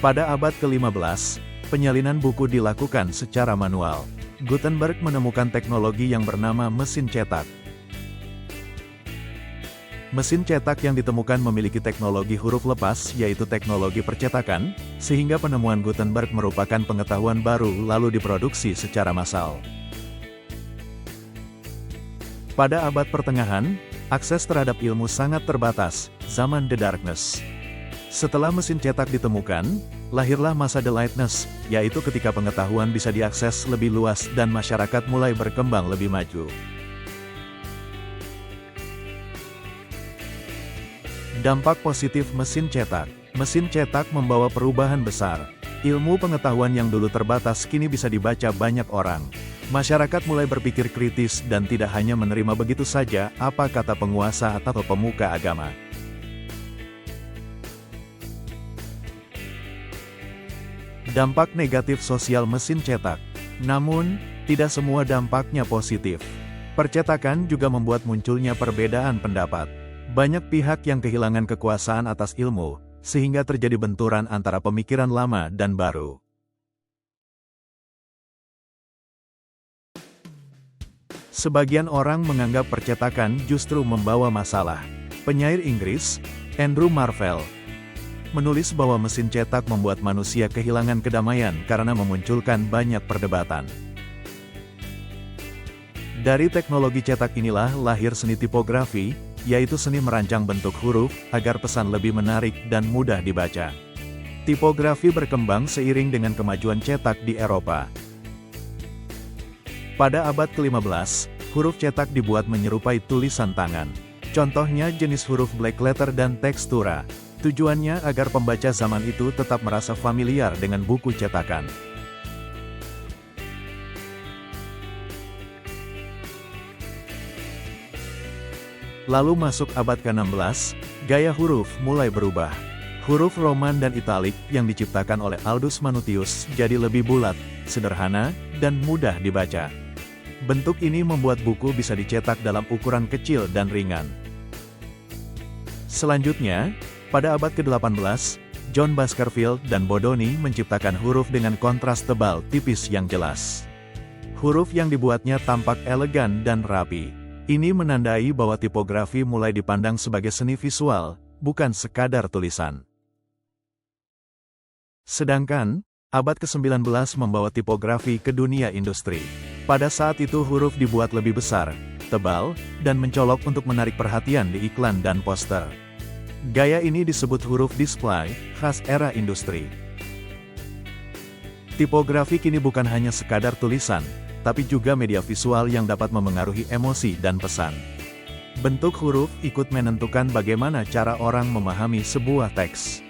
Pada abad ke-15, penyalinan buku dilakukan secara manual. Gutenberg menemukan teknologi yang bernama mesin cetak. Mesin cetak yang ditemukan memiliki teknologi huruf lepas, yaitu teknologi percetakan, sehingga penemuan Gutenberg merupakan pengetahuan baru lalu diproduksi secara massal. Pada abad pertengahan, akses terhadap ilmu sangat terbatas, zaman The Darkness. Setelah mesin cetak ditemukan, lahirlah masa The Lightness, yaitu ketika pengetahuan bisa diakses lebih luas dan masyarakat mulai berkembang lebih maju. Dampak positif mesin cetak. Mesin cetak membawa perubahan besar. Ilmu pengetahuan yang dulu terbatas kini bisa dibaca banyak orang. Masyarakat mulai berpikir kritis dan tidak hanya menerima begitu saja apa kata penguasa atau pemuka agama. Dampak negatif sosial mesin cetak. Namun, tidak semua dampaknya positif. Percetakan juga membuat munculnya perbedaan pendapat. Banyak pihak yang kehilangan kekuasaan atas ilmu, sehingga terjadi benturan antara pemikiran lama dan baru. Sebagian orang menganggap percetakan justru membawa masalah. Penyair Inggris, Andrew Marvell, menulis bahwa mesin cetak membuat manusia kehilangan kedamaian karena memunculkan banyak perdebatan. Dari teknologi cetak inilah lahir seni tipografi, yaitu seni merancang bentuk huruf agar pesan lebih menarik dan mudah dibaca. Tipografi berkembang seiring dengan kemajuan cetak di Eropa. Pada abad ke-15, huruf cetak dibuat menyerupai tulisan tangan. Contohnya jenis huruf black letter dan tekstura. Tujuannya agar pembaca zaman itu tetap merasa familiar dengan buku cetakan. Lalu masuk abad ke-16, gaya huruf mulai berubah. Huruf Roman dan Italik yang diciptakan oleh Aldus Manutius jadi lebih bulat, sederhana, dan mudah dibaca. Bentuk ini membuat buku bisa dicetak dalam ukuran kecil dan ringan. Selanjutnya, pada abad ke-18, John Baskerville dan Bodoni menciptakan huruf dengan kontras tebal tipis yang jelas. Huruf yang dibuatnya tampak elegan dan rapi. Ini menandai bahwa tipografi mulai dipandang sebagai seni visual, bukan sekadar tulisan. Sedangkan, abad ke-19 membawa tipografi ke dunia industri. Pada saat itu huruf dibuat lebih besar, tebal, dan mencolok untuk menarik perhatian di iklan dan poster. Gaya ini disebut huruf display, khas era industri. Tipografi kini bukan hanya sekadar tulisan, tapi juga media visual yang dapat memengaruhi emosi dan pesan. Bentuk huruf ikut menentukan bagaimana cara orang memahami sebuah teks.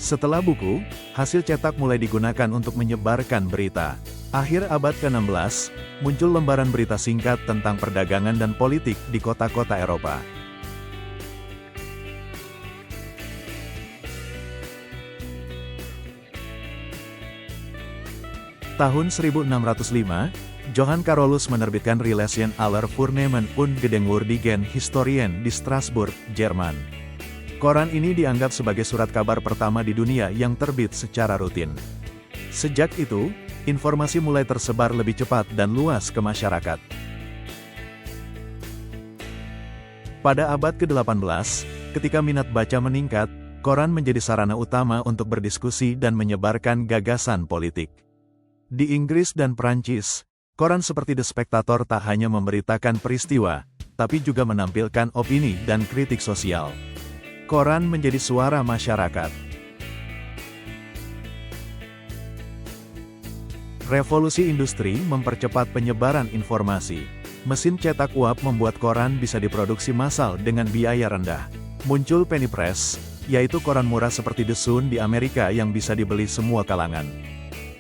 Setelah buku, hasil cetak mulai digunakan untuk menyebarkan berita. Akhir abad ke-16, muncul lembaran berita singkat tentang perdagangan dan politik di kota-kota Eropa. Tahun 1605, Johann Carolus menerbitkan Relation aller Vornehmen und Gedenkwürdigen Historien di Strasbourg, Jerman. Koran ini dianggap sebagai surat kabar pertama di dunia yang terbit secara rutin. Sejak itu, informasi mulai tersebar lebih cepat dan luas ke masyarakat. Pada abad ke-18, ketika minat baca meningkat, koran menjadi sarana utama untuk berdiskusi dan menyebarkan gagasan politik. Di Inggris dan Prancis, koran seperti The Spectator tak hanya memberitakan peristiwa, tapi juga menampilkan opini dan kritik sosial. Koran menjadi suara masyarakat. Revolusi industri mempercepat penyebaran informasi. Mesin cetak uap membuat koran bisa diproduksi massal dengan biaya rendah. Muncul penny press, yaitu koran murah seperti The Sun di Amerika yang bisa dibeli semua kalangan.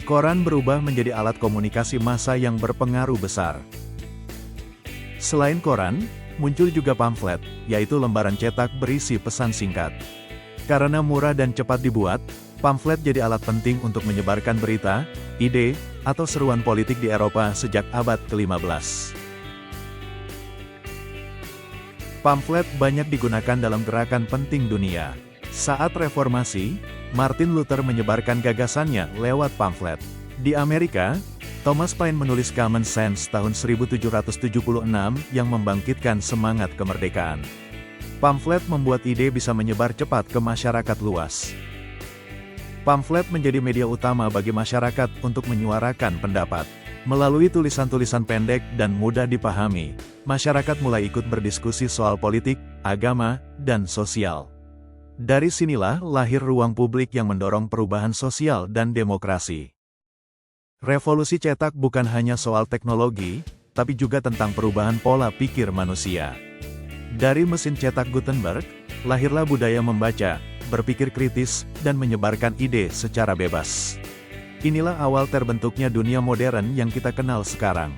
Koran berubah menjadi alat komunikasi massa yang berpengaruh besar. Selain koran, muncul juga pamflet, yaitu lembaran cetak berisi pesan singkat. Karena murah dan cepat dibuat, pamflet jadi alat penting untuk menyebarkan berita, ide, atau seruan politik di Eropa sejak abad ke-15. Pamflet banyak digunakan dalam gerakan penting dunia. Saat reformasi, Martin Luther menyebarkan gagasannya lewat pamflet. Di Amerika, Thomas Paine menulis Common Sense tahun 1776 yang membangkitkan semangat kemerdekaan. Pamflet membuat ide bisa menyebar cepat ke masyarakat luas. Pamflet menjadi media utama bagi masyarakat untuk menyuarakan pendapat. Melalui tulisan-tulisan pendek dan mudah dipahami, masyarakat mulai ikut berdiskusi soal politik, agama, dan sosial. Dari sinilah lahir ruang publik yang mendorong perubahan sosial dan demokrasi. Revolusi cetak bukan hanya soal teknologi, tapi juga tentang perubahan pola pikir manusia. Dari mesin cetak Gutenberg, lahirlah budaya membaca, berpikir kritis, dan menyebarkan ide secara bebas. Inilah awal terbentuknya dunia modern yang kita kenal sekarang.